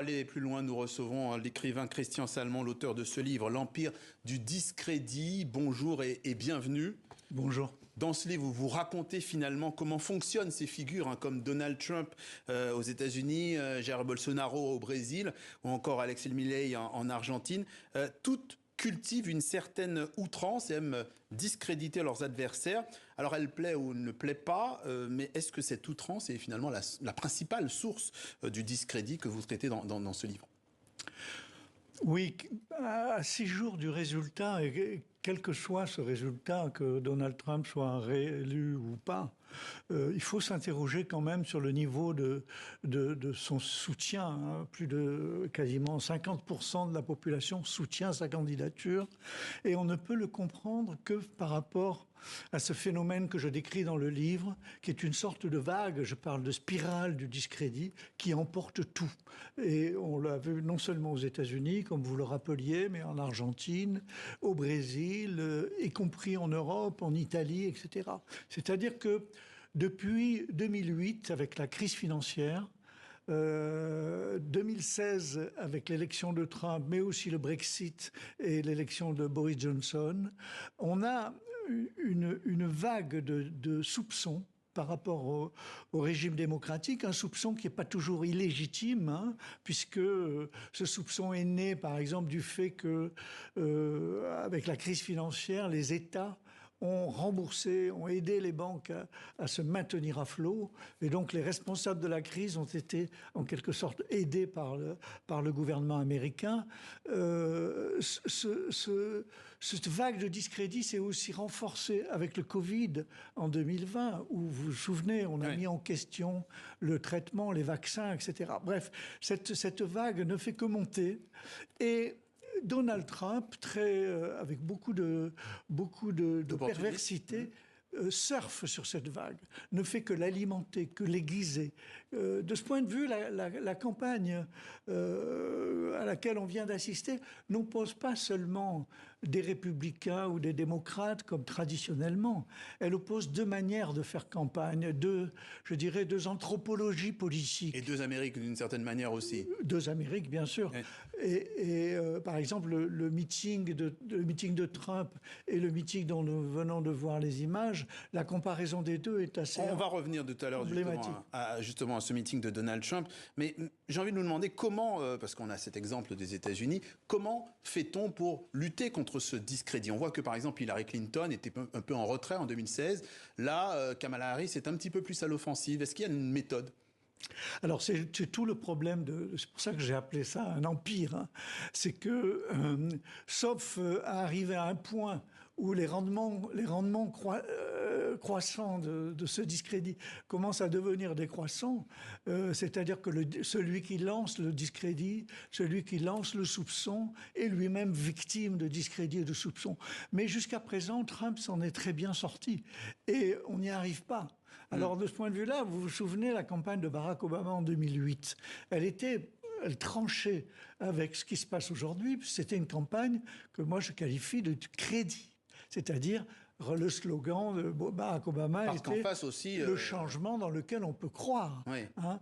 Aller plus loin, nous recevons l'écrivain Christian Salmon, l'auteur de ce livre, L'Empire du discrédit. Bonjour et bienvenue. Bonjour. Dans ce livre, vous racontez finalement comment fonctionnent ces figures comme Donald Trump aux États-Unis, Jair Bolsonaro au Brésil ou encore Alexei Milei en Argentine. Toutes cultivent une certaine outrance et aiment discréditer leurs adversaires. Alors elle plaît ou ne plaît pas, mais est-ce que cette outrance est finalement la principale source du discrédit que vous traitez dans ce livre ? Oui, à 6 jours du résultat, et quel que soit ce résultat, que Donald Trump soit réélu ou pas, il faut s'interroger quand même sur le niveau de son soutien. Hein. Plus de quasiment 50% de la population soutient sa candidature. Et on ne peut le comprendre que par rapport à ce phénomène que je décris dans le livre, qui est une sorte de vague, je parle de spirale du discrédit, qui emporte tout. Et on l'a vu non seulement aux États-Unis, comme vous le rappeliez, mais en Argentine, au Brésil, y compris en Europe, en Italie, etc. C'est-à-dire que depuis 2008, avec la crise financière, 2016 avec l'élection de Trump, mais aussi le Brexit et l'élection de Boris Johnson, on a une vague de soupçons par rapport au régime démocratique, un soupçon qui n'est pas toujours illégitime, hein, puisque ce soupçon est né, par exemple, du fait que, avec la crise financière, les États ont remboursé, ont aidé les banques à se maintenir à flot. Et donc, les responsables de la crise ont été, en quelque sorte, aidés par le gouvernement américain. Cette vague de discrédit s'est aussi renforcée avec le Covid en 2020, où, vous vous souvenez, on a mis en question le traitement, les vaccins, etc. Bref, cette vague ne fait que monter. Et Donald Trump, avec beaucoup de perversité, surfe sur cette vague, ne fait que l'alimenter, que l'aiguiser. De ce point de vue, la campagne à laquelle on vient d'assister n'oppose pas seulement des républicains ou des démocrates comme traditionnellement. Elle oppose deux manières de faire campagne, deux anthropologies politiques. Et deux Amériques d'une certaine manière aussi. Deux Amériques, bien sûr. Ouais. Et par exemple, le meeting de Trump et le meeting dont nous venons de voir les images, la comparaison des deux est assez On va revenir tout à l'heure justement à ce meeting de Donald Trump. Mais j'ai envie de nous demander comment, parce qu'on a cet exemple des États-Unis, comment fait-on pour lutter contre ce discrédit ? On voit que par exemple Hillary Clinton était un peu en retrait en 2016. Là, Kamala Harris est un petit peu plus à l'offensive. Est-ce qu'il y a une méthode ? Alors c'est tout le problème c'est pour ça que j'ai appelé ça un empire. Hein. C'est que, sauf à arriver à un point où les rendements croissants de ce discrédit commencent à devenir décroissants, c'est-à-dire que celui qui lance le discrédit, celui qui lance le soupçon, est lui-même victime de discrédit et de soupçon. Mais jusqu'à présent, Trump s'en est très bien sorti. Et on n'y arrive pas. Alors, de ce point de vue-là, vous vous souvenez la campagne de Barack Obama en 2008. Elle tranchait avec ce qui se passe aujourd'hui. C'était une campagne que moi je qualifie de crédit. C'est-à-dire, le slogan de Barack Obama était aussi, le changement dans lequel on peut croire. Oui. Hein.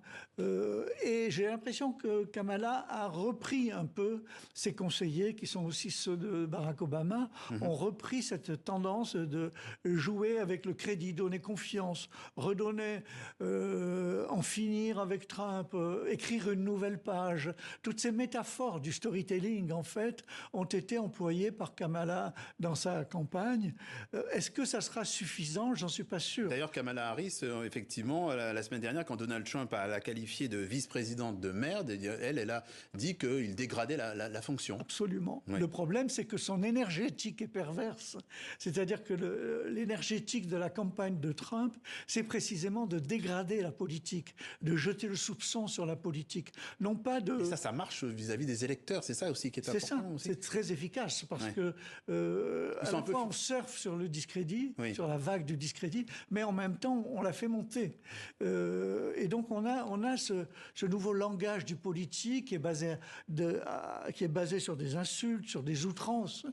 Et j'ai l'impression que Kamala a repris un peu ses conseillers, qui sont aussi ceux de Barack Obama, ont repris cette tendance de jouer avec le crédit, donner confiance, redonner, en finir avec Trump, écrire une nouvelle page. Toutes ces métaphores du storytelling, en fait, ont été employées par Kamala dans sa campagne. Est-ce que ça sera suffisant ? J'en suis pas sûr. D'ailleurs, Kamala Harris, effectivement, la semaine dernière, quand Donald Trump l'a qualifiée de vice-présidente de merde, elle a dit qu'il dégradait la fonction. Absolument. Oui. Le problème, c'est que son énergétique est perverse. C'est-à-dire que l'énergétique de la campagne de Trump, c'est précisément de dégrader la politique, de jeter le soupçon sur la politique. Non pas de... Et ça marche vis-à-vis des électeurs. C'est ça aussi qui est important. C'est ça. C'est très efficace parce que, à la fois, on surfe sur le discrédit, sur la vague du discrédit, mais en même temps, on l'a fait monter. Et donc, on a ce nouveau langage du politique qui est basé sur des insultes, sur des outrances,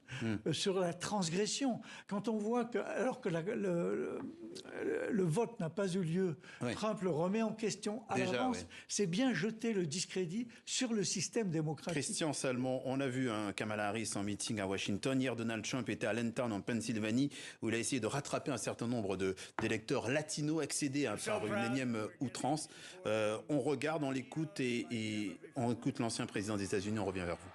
sur la transgression. Quand on voit que, alors que le vote n'a pas eu lieu, Trump le remet en question à l'avance, c'est bien jeter le discrédit sur le système démocratique. Christian Salmon, on a vu Kamala Harris en meeting à Washington. Hier, Donald Trump était à Allentown, en Pennsylvanie, où il a essayé de rattraper un certain nombre d'électeurs latinos accédés par une énième outrance. On regarde, on l'écoute et on écoute l'ancien président des États-Unis. On revient vers vous.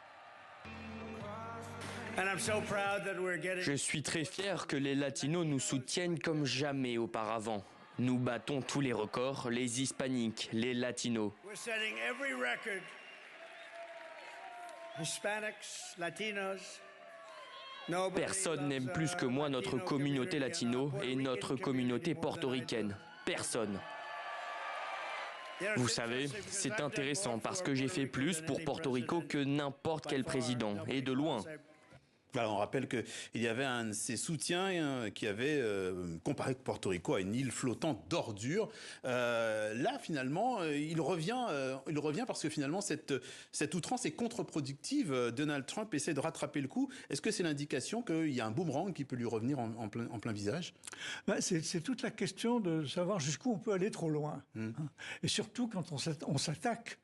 Je suis très fier que les latinos nous soutiennent comme jamais auparavant. Nous battons tous les records, les hispaniques, les latinos. Personne n'aime plus que moi notre communauté latino et notre communauté portoricaine. Personne. Vous savez, c'est intéressant parce que j'ai fait plus pour Porto Rico que n'importe quel président, et de loin. Alors, on rappelle qu'il y avait un de ses soutiens qui avait comparé Porto Rico à une île flottante d'ordures. Là, finalement, il revient parce que finalement, cette outrance est contre-productive. Donald Trump essaie de rattraper le coup. Est-ce que c'est l'indication qu'il y a un boomerang qui peut lui revenir en plein visage? C'est toute la question de savoir jusqu'où on peut aller trop loin. Et surtout quand on s'attaque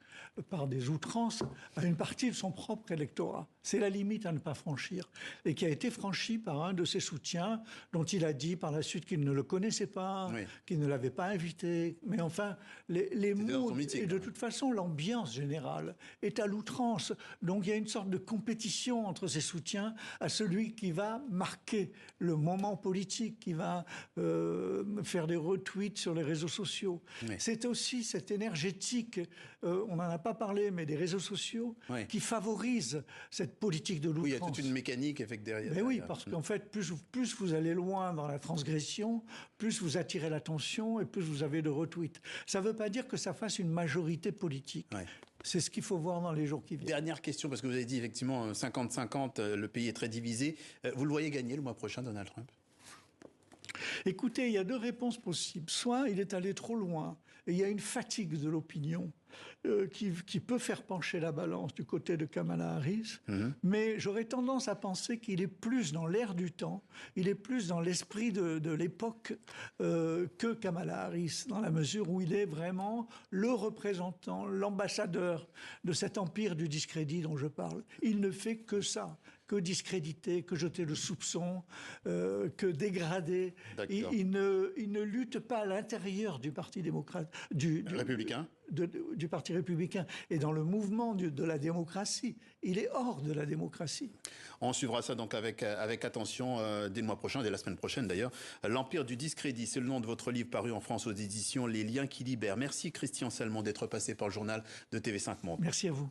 par des outrances à une partie de son propre électorat. C'est la limite à ne pas franchir, et qui a été franchie par un de ses soutiens, dont il a dit par la suite qu'il ne le connaissait pas, qu'il ne l'avait pas invité. Mais enfin, les mots, meeting, et de toute façon, l'ambiance générale est à l'outrance. Donc il y a une sorte de compétition entre ses soutiens à celui qui va marquer le moment politique, qui va faire des retweets sur les réseaux sociaux. C'est aussi cette énergétique, on n'en a pas parlé, mais des réseaux sociaux qui favorisent cette politique de l'outrance. Oui, il y a toute une mécanique avec derrière. Mais oui, parce qu'en fait, plus vous allez loin dans la transgression, plus vous attirez l'attention et plus vous avez de retweets. Ça ne veut pas dire que ça fasse une majorité politique. C'est ce qu'il faut voir dans les jours qui viennent. Dernière question, parce que vous avez dit effectivement 50-50, le pays est très divisé. Vous le voyez gagner le mois prochain, Donald Trump? Écoutez, il y a deux réponses possibles. Soit il est allé trop loin et il y a une fatigue de l'opinion qui peut faire pencher la balance du côté de Kamala Harris, mais j'aurais tendance à penser qu'il est plus dans l'air du temps, il est plus dans l'esprit de l'époque que Kamala Harris, dans la mesure où il est vraiment le représentant, l'ambassadeur de cet empire du discrédit dont je parle. Il ne fait que ça, que discréditer, que jeter le soupçon, que dégrader. Il ne lutte pas à l'intérieur du Parti démocrate, du républicain. Du Parti républicain et dans le mouvement de la démocratie. Il est hors de la démocratie. On suivra ça donc avec attention dès le mois prochain, dès la semaine prochaine d'ailleurs. L'Empire du discrédit, c'est le nom de votre livre paru en France aux éditions Les Liens qui libèrent. Merci Christian Salmon d'être passé par le journal de TV5 Monde. Merci à vous.